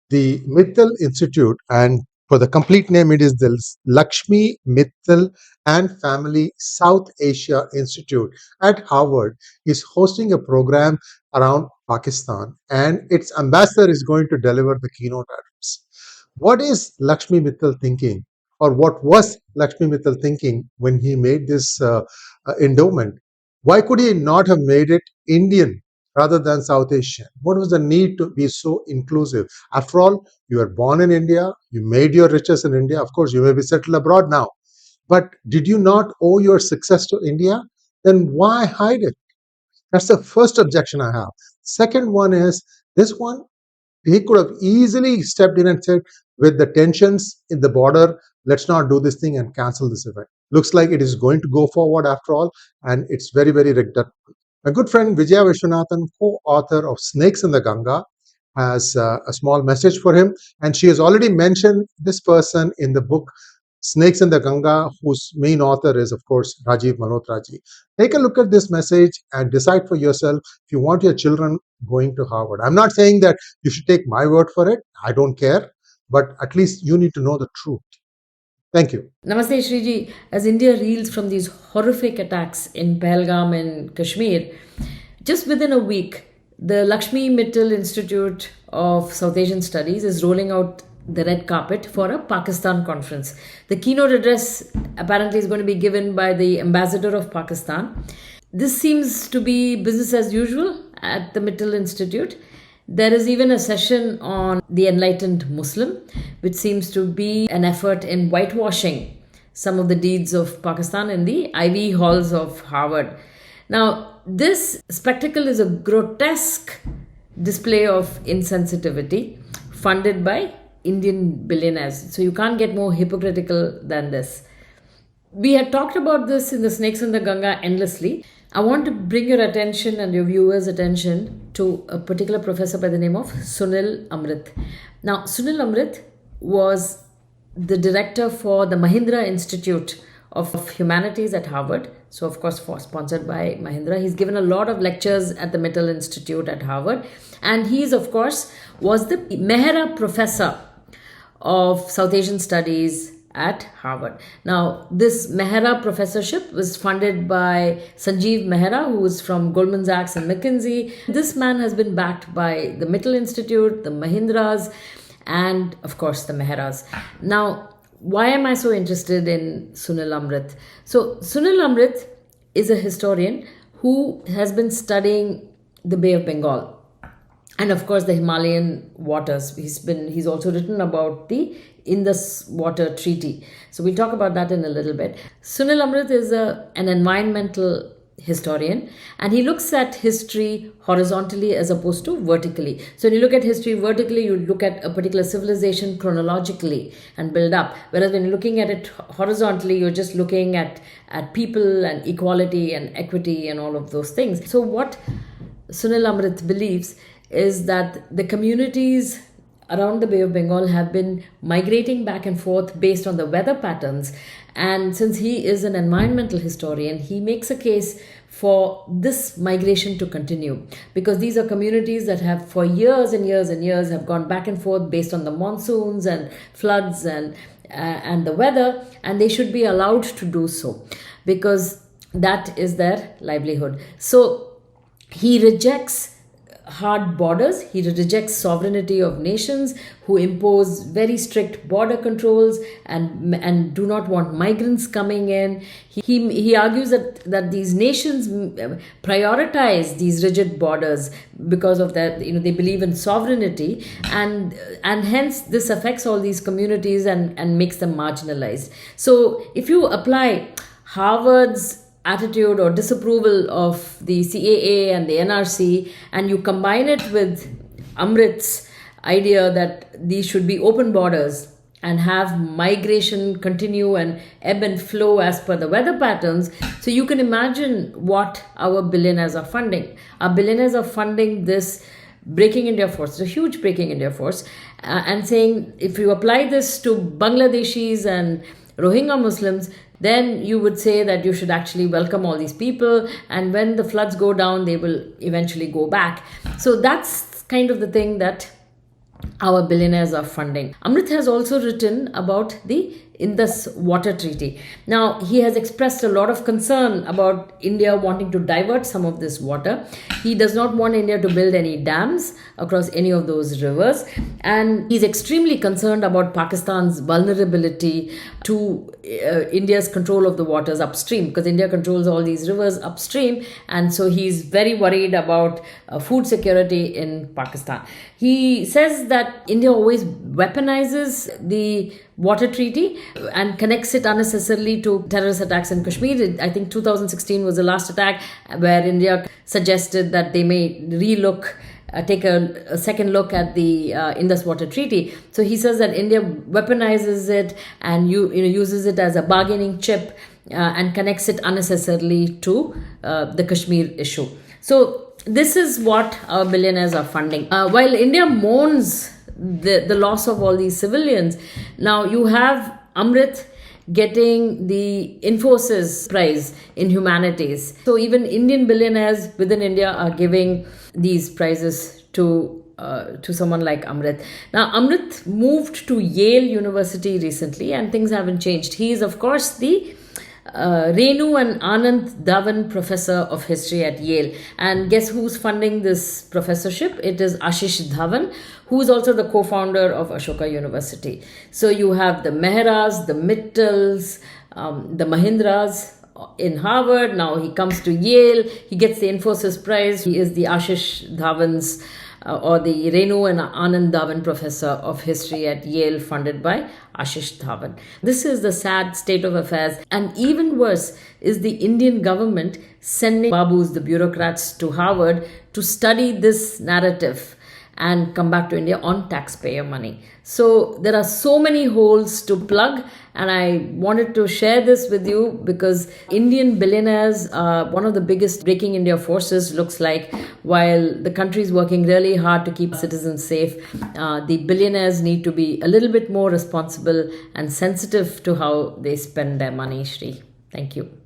the Mittal Institute, and for the complete name, it is the Lakshmi Mittal and Family South Asia Institute at Harvard, is hosting a program around Pakistan, and its ambassador is going to deliver the keynote address. What is Lakshmi Mittal thinking, or what was Lakshmi Mittal thinking when he made this endowment? Why could he not have made it Indian rather than South Asian? What was the need to be so inclusive? After all, you were born in India, you made your riches in India. Of course, you may be settled abroad now. But did you not owe your success to India? Then why hide it? That's the first objection I have. Second one is this one, he could have easily stepped in and said, with the tensions in the border, let's not do this thing and cancel this event. Looks like it is going to go forward after all, and it's very, very regrettable. My good friend Vijaya Viswanathan, co-author of Snakes in the Ganga, has a small message for him, and she has already mentioned this person in the book Snakes in the Ganga, whose main author is, of course, Rajiv Malhotra ji. Take a look at this message and decide for yourself if you want your children going to Harvard. I'm not saying that you should take my word for it. I don't care, but at least you need to know the truth. Thank you. Namaste, Shriji. As India reels from these horrific attacks in Pahalgam and Kashmir, just within a week, the Lakshmi Mittal Institute of South Asian Studies is rolling out the red carpet for a Pakistan conference. The keynote address apparently is going to be given by the ambassador of Pakistan. This seems to be business as usual at the Mittal Institute. There is even a session on the enlightened Muslim, which seems to be an effort in whitewashing some of the deeds of Pakistan in the Ivy halls of Harvard. Now, this spectacle is a grotesque display of insensitivity funded by Indian billionaires. So you can't get more hypocritical than this. We had talked about this in the Snakes in the Ganga endlessly. I want to bring your attention and your viewers' attention to a particular professor by the name of Sunil Amrit. Now, Sunil Amrit was the director for the Mahindra Institute of Humanities at Harvard. So, of course, sponsored by Mahindra. He's given a lot of lectures at the Mittal Institute at Harvard. And he's, of course, was the Mehra Professor of South Asian Studies at Harvard. Now, this Mehra professorship was funded by Sanjeev Mehra, who is from Goldman Sachs and McKinsey. This man has been backed by the Mittal Institute, the Mahindras, and of course the Mehras. Now, why am I so interested in Sunil Amrit? So, Sunil Amrit is a historian who has been studying the Bay of Bengal and of course the Himalayan waters. He's also written about the Indus Water Treaty. So we'll talk about that in a little bit. Sunil Amrit is an environmental historian, and he looks at history horizontally as opposed to vertically. So when you look at history vertically, you look at a particular civilization chronologically and build up. Whereas when you're looking at it horizontally, you're just looking at people and equality and equity and all of those things. So what Sunil Amrit believes is that the communities around the Bay of Bengal have been migrating back and forth based on the weather patterns. And since he is an environmental historian, he makes a case for this migration to continue, because these are communities that have for years and years and years have gone back and forth based on the monsoons and floods and the weather, and they should be allowed to do so because that is their livelihood. So he rejects hard borders. He rejects sovereignty of nations who impose very strict border controls and do not want migrants coming in. He argues that these nations prioritize these rigid borders because of that. They believe in sovereignty, and hence this affects all these communities and makes them marginalized. So if you apply Harvard's attitude or disapproval of the CAA and the NRC, and you combine it with Amrit's idea that these should be open borders and have migration continue and ebb and flow as per the weather patterns, so you can imagine what our billionaires are funding. Our billionaires are funding this Breaking India Force, it's a huge Breaking India Force, and saying if you apply this to Bangladeshis and Rohingya Muslims, then you would say that you should actually welcome all these people, and when the floods go down, they will eventually go back. So that's kind of the thing that our billionaires are funding. Amrit has also written about the Indus Water Treaty. Now, he has expressed a lot of concern about India wanting to divert some of this water. He does not want India to build any dams across any of those rivers. And he's extremely concerned about Pakistan's vulnerability to India's control of the waters upstream, because India controls all these rivers upstream. And so he's very worried about food security in Pakistan. He says that India always weaponizes the water treaty and connects it unnecessarily to terrorist attacks in Kashmir. I think 2016 was the last attack where India suggested that they may take a second look at the Indus Water Treaty. So he says that India weaponizes it and uses it as a bargaining chip and connects it unnecessarily to the Kashmir issue. So this is what our billionaires are funding. While India mourns the loss of all these civilians, now you have Amrit getting the Infosys Prize in Humanities. So even Indian billionaires within India are giving these prizes to someone like Amrit. Now, Amrit moved to Yale University recently and things haven't changed. He is, of course, the Renu and Anand Dhawan Professor of History at Yale. And guess who's funding this professorship? It is Ashish Dhawan, who is also the co-founder of Ashoka University. So you have the Mehras, the Mittals, the Mahindras in Harvard. Now he comes to Yale. He gets the Infosys Prize. He is the Ashish Dhawan's or the Renu and Anand Dhawan Professor of History at Yale, funded by Ashish Dhawan. This is the sad state of affairs. And even worse is the Indian government sending babus, the bureaucrats, to Harvard to study this narrative and come back to India on taxpayer money. So there are so many holes to plug, and I wanted to share this with you because Indian billionaires are one of the biggest breaking India forces, looks like. While the country is working really hard to keep citizens safe, the billionaires need to be a little bit more responsible and sensitive to how they spend their money, Sree. Thank you.